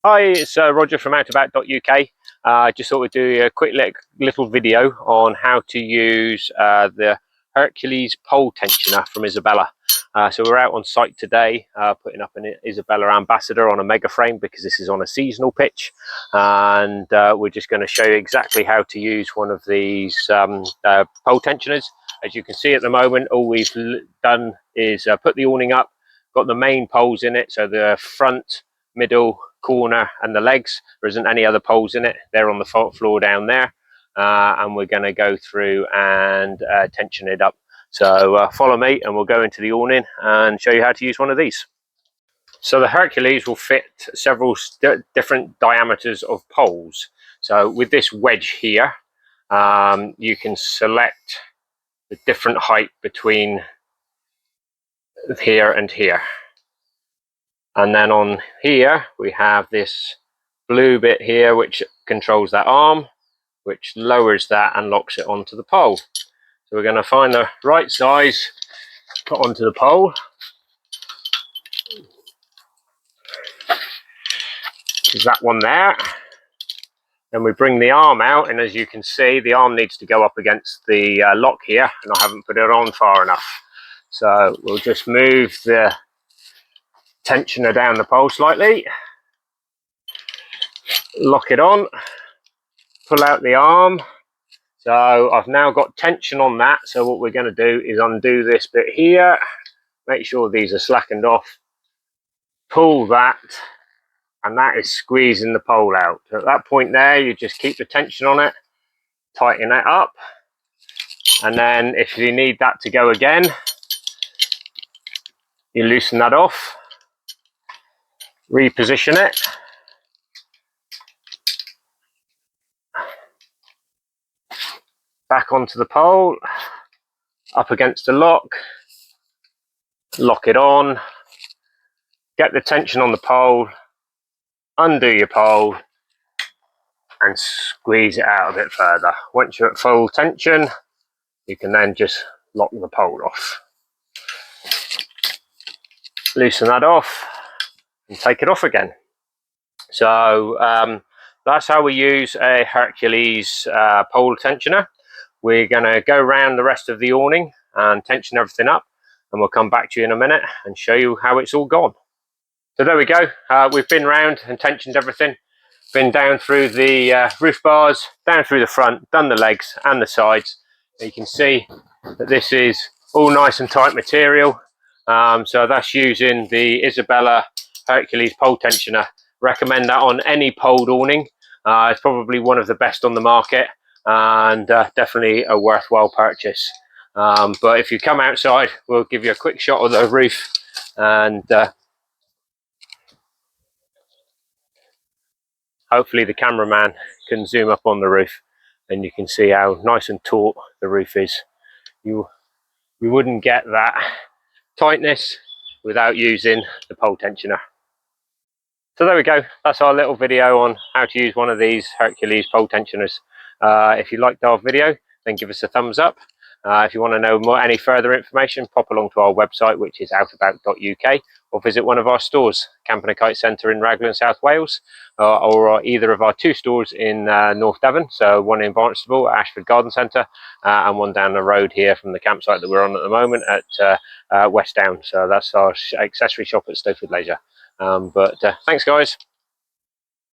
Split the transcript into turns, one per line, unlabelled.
Hi, it's Roger from outabout.uk. I just thought we'd do a quick little video on how to use the Hercules Pole Tensioner from Isabella. So we're out on site today putting up an Isabella Ambassador on a mega frame because this is on a seasonal pitch, and we're just going to show you exactly how to use one of these pole tensioners. As you can see at the moment, all we've done is put the awning up, got the main poles in it, so the front, middle, corner and the legs. There isn't any other poles in it. They're on the floor down there, and we're going to go through and tension it up. So follow me and we'll go into the awning and show you how to use one of these. So the Hercules will fit several different diameters of poles. So with this wedge here, you can select the different height between here and here. And then on here we have this blue bit here which controls that arm, which lowers that and locks it onto the pole. So we're going to find the right size, put onto the pole. Is that one there? Then we bring the arm out, and as you can see, the arm needs to go up against the lock here, and I haven't put it on far enough. So we'll just move the tensioner down the pole slightly, lock it on, pull out the arm. So I've now got tension on that. So what we're going to do is undo this bit here, make sure these are slackened off, pull that, and that is squeezing the pole out. At that point there, you just keep the tension on it, tighten it up, and then if you need that to go again, you loosen that off, reposition it, back onto the pole, up against the lock, lock it on, get the tension on the pole, undo your pole, and squeeze it out a bit further. Once you're at full tension, you can then just lock the pole off. Loosen that off and take it off again. So that's how we use a Hercules pole tensioner. We're going to go around the rest of the awning and tension everything up, and we'll come back to you in a minute and show you how it's all gone. So there we go. We've been round and tensioned everything. Been down through the roof bars, down through the front, done the legs and the sides. You can see that this is all nice and tight material. So that's using the Isabella Hercules Pole Tensioner. Recommend that on any poled awning. It's probably one of the best on the market, and definitely a worthwhile purchase. But if you come outside, we'll give you a quick shot of the roof, and hopefully the cameraman can zoom up on the roof and you can see how nice and taut the roof is. You wouldn't get that tightness without using the pole tensioner. So there we go. That's our little video on how to use one of these Hercules pole tensioners. If you liked our video, then give us a thumbs up. If you want to know any further information, pop along to our website, which is outabout.uk, or visit one of our stores, Camp and Kite Centre in Raglan, South Wales, or either of our two stores in North Devon, so one in Barnstable at Ashford Garden Centre, and one down the road here from the campsite that we're on at the moment at West Down. So that's our accessory shop at Stowford Leisure. Thanks guys.